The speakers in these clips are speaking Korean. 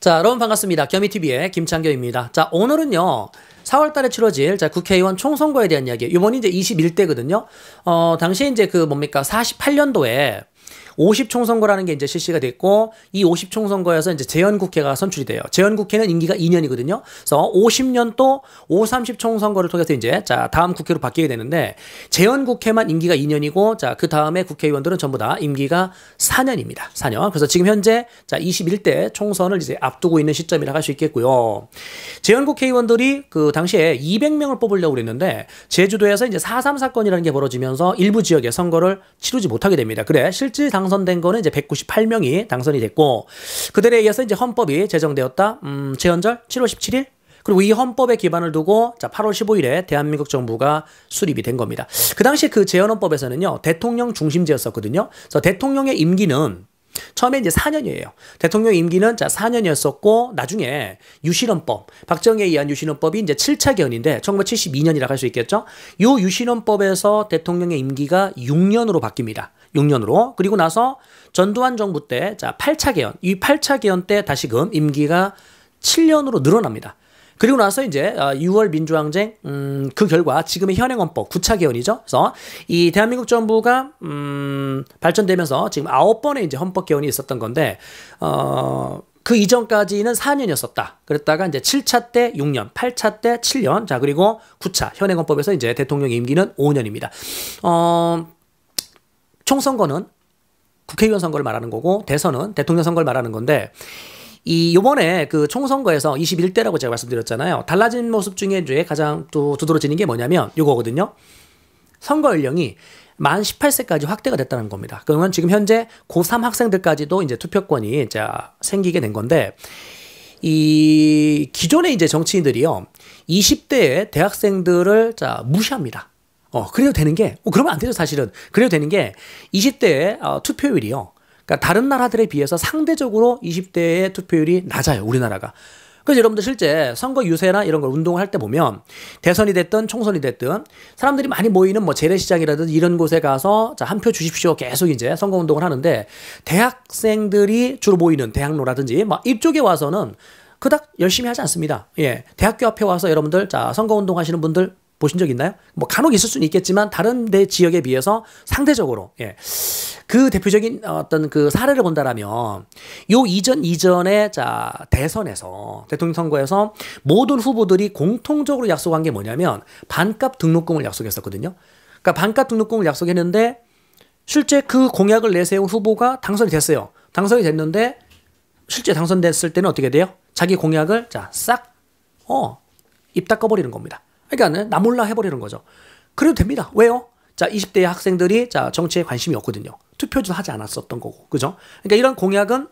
자, 여러분 반갑습니다. 겸이TV의 김창겸입니다. 자, 오늘은요, 4월 달에 치러질 국회의원 총선거에 대한 이야기. 이번이 이제 21대거든요. 당시에 이제 48년도에 50총선거라는 게 이제 실시가 됐고, 이 50총선거에서 이제 재헌국회가 선출이 돼요. 재헌국회는 임기가 2년이거든요. 그래서 50년도 5.30총선거를 통해서 이제, 다음 국회로 바뀌게 되는데, 재헌국회만 임기가 2년이고, 그 다음에 국회의원들은 전부 다 임기가 4년입니다. 4년. 그래서 지금 현재, 21대 총선을 이제 앞두고 있는 시점이라 할 수 있겠고요. 재헌국회의원들이 당시에 200명을 뽑으려고 그랬는데, 제주도에서 이제 4.3 사건이라는 게 벌어지면서 일부 지역에 선거를 치르지 못하게 됩니다. 그래, 실질 당선된 거는 이제 198명이 당선이 됐고, 그들에 의해서 이제 헌법이 제정되었다. 재헌절 7월 17일. 그리고 이 헌법에 기반을 두고 8월 15일에 대한민국 정부가 수립이 된 겁니다. 그 당시 그 재헌헌법에서는요, 대통령 중심제였었거든요. 그래서 대통령의 임기는 처음에 이제 4년이에요. 대통령 임기는 4년이었었고, 나중에 유신헌법, 박정희에 의한 유신헌법이 이제 7차 개헌인데 1972년이라고 할 수 있겠죠. 이 유신헌법에서 대통령의 임기가 6년으로 바뀝니다. 6년으로. 그리고 나서 전두환 정부 때 8차 개헌, 이 8차 개헌 때 다시금 임기가 7년으로 늘어납니다. 그리고 나서 이제 6월 민주항쟁, 그 결과 지금의 현행헌법 9차 개헌이죠. 그래서 이 대한민국 정부가 발전되면서 지금 9번의 이제 헌법 개헌이 있었던 건데, 그 이전까지는 4년이었었다. 그랬다가 이제 7차 때 6년, 8차 때 7년, 그리고 9차 현행헌법에서 이제 대통령 임기는 5년입니다. 총선거는 국회의원 선거를 말하는 거고, 대선은 대통령 선거를 말하는 건데, 요번에 총선거에서 21대라고 제가 말씀드렸잖아요. 달라진 모습 중에 이제 가장 또 두드러지는 게 뭐냐면 요거거든요. 선거 연령이 만 18세까지 확대가 됐다는 겁니다. 그러면 지금 현재 고3 학생들까지도 이제 투표권이 생기게 된 건데, 이 기존의 이제 정치인들이요, 20대의 대학생들을 무시합니다. 그래도 되는 게, 그러면 안 되죠, 사실은. 그래도 되는 게 20대의 투표율이요. 그러니까 다른 나라들에 비해서 상대적으로 20대의 투표율이 낮아요, 우리나라가. 그래서 여러분들 실제 선거 유세나 이런 걸 운동을 할 때 보면, 대선이 됐든 총선이 됐든 사람들이 많이 모이는 뭐 재래시장이라든지 이런 곳에 가서 한 표 주십시오 계속 이제 선거 운동을 하는데, 대학생들이 주로 모이는 대학로라든지 이쪽에 와서는 그닥 열심히 하지 않습니다. 예, 대학교 앞에 와서 여러분들 선거 운동 하시는 분들 보신 적 있나요? 간혹 있을 수는 있겠지만 다른 데 지역에 비해서 상대적으로, 예, 그 대표적인 어떤 사례를 본다라면, 요 이전에 대선에서, 대통령 선거에서 모든 후보들이 공통적으로 약속한 게 뭐냐면 반값 등록금을 약속했었거든요. 그러니까 반값 등록금을 약속했는데, 실제 그 공약을 내세운 후보가 당선이 됐어요. 당선이 됐는데 실제 당선됐을 때는 어떻게 돼요? 자기 공약을 싹 입 닦아버리는 겁니다. 그러니까 나 몰라 해버리는 거죠. 그래도 됩니다. 왜요? 20대 학생들이 정치에 관심이 없거든요. 투표도 하지 않았었던 거고, 그죠? 그러니까 이런 공약은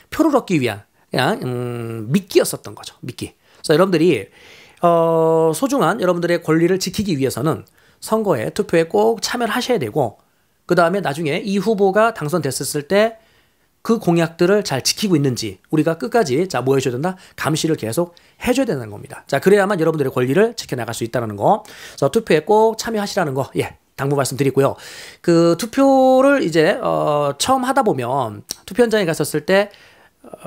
표를 얻기 위한 그냥 미끼였었던 거죠. 미끼. 그래서 여러분들이 소중한 여러분들의 권리를 지키기 위해서는 선거에, 투표에 꼭 참여를 하셔야 되고, 그 다음에 나중에 이 후보가 당선됐을 때 그 공약들을 잘 지키고 있는지 우리가 끝까지 뭐 해줘야 된다? 감시를 계속 해줘야 된다는 겁니다. 그래야만 여러분들의 권리를 지켜나갈 수 있다는 거. 그래서 투표에 꼭 참여하시라는 거, 예, 당부 말씀드리고요. 투표를 이제 처음 하다 보면 투표 현장에 갔었을 때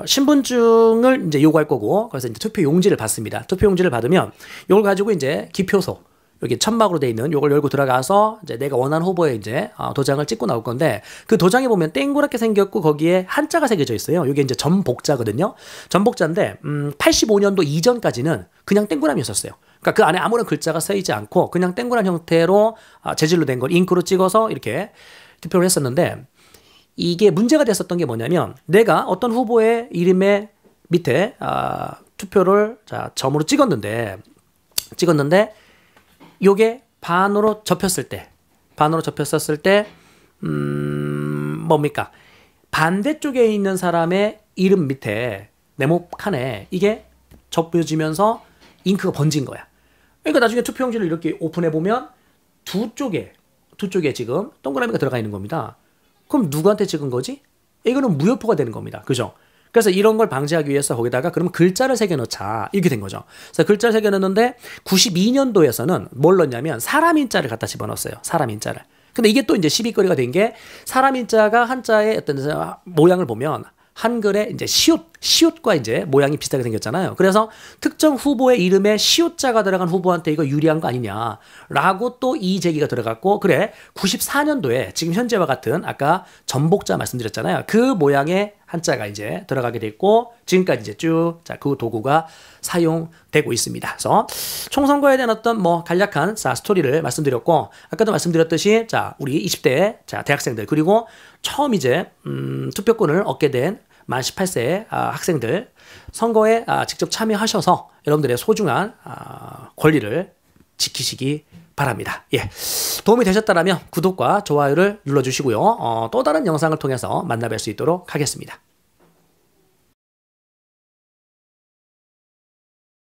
신분증을 이제 요구할 거고, 그래서 이제 투표 용지를 받습니다. 투표 용지를 받으면 이걸 가지고 이제 기표소, 여기 천막으로 돼 있는 요걸 열고 들어가서 이제 내가 원하는 후보에 이제 도장을 찍고 나올 건데, 그 도장에 보면 동그랗게 생겼고 거기에 한자가 새겨져 있어요. 이게 이제 전복자거든요. 전복자인데 85년도 이전까지는 그냥 동그라미였었어요. 그러니까 그 안에 아무런 글자가 쓰이지 않고 그냥 동그란 형태로 재질로 된 걸 잉크로 찍어서 이렇게 투표를 했었는데, 이게 문제가 됐었던 게 뭐냐면, 내가 어떤 후보의 이름의 밑에 투표를 점으로 찍었는데 요게 반으로 접혔을 때 뭡니까? 반대쪽에 있는 사람의 이름 밑에 네모칸에 이게 접혀지면서 잉크가 번진 거야. 그러니까 나중에 투표용지를 이렇게 오픈해보면 두 쪽에 지금 동그라미가 들어가 있는 겁니다. 그럼 누구한테 찍은 거지? 이거는 무효표가 되는 겁니다. 그죠? 그래서 이런 걸 방지하기 위해서 거기다가 그러면 글자를 새겨넣자, 이렇게 된 거죠. 그래서 글자를 새겨넣는데 92년도에서는 뭘 넣냐면 사람 인자를 갖다 집어넣었어요. 사람 인자를. 근데 이게 또 이제 시비거리가 된 게, 사람 인자가 한자의 어떤 모양을 보면 한글의 이제 시옷과 이제 모양이 비슷하게 생겼잖아요. 그래서 특정 후보의 이름에 시옷자가 들어간 후보한테 이거 유리한 거 아니냐라고 또 이 제기가 들어갔고, 그래 94년도에 지금 현재와 같은 아까 전복자 말씀드렸잖아요. 그 모양의 한자가 이제 들어가게 됐고 지금까지 이제 쭉 그 도구가 사용되고 있습니다. 그래서 총선거에 대한 어떤 뭐 간략한 스토리를 말씀드렸고, 아까도 말씀드렸듯이 우리 20대 대학생들, 그리고 처음 이제 투표권을 얻게 된 만 18세 학생들, 선거에 직접 참여하셔서 여러분들의 소중한 권리를 지키시기 바랍니다. 예, 도움이 되셨다면 구독과 좋아요를 눌러주시고요. 또 다른 영상을 통해서 만나뵐 수 있도록 하겠습니다.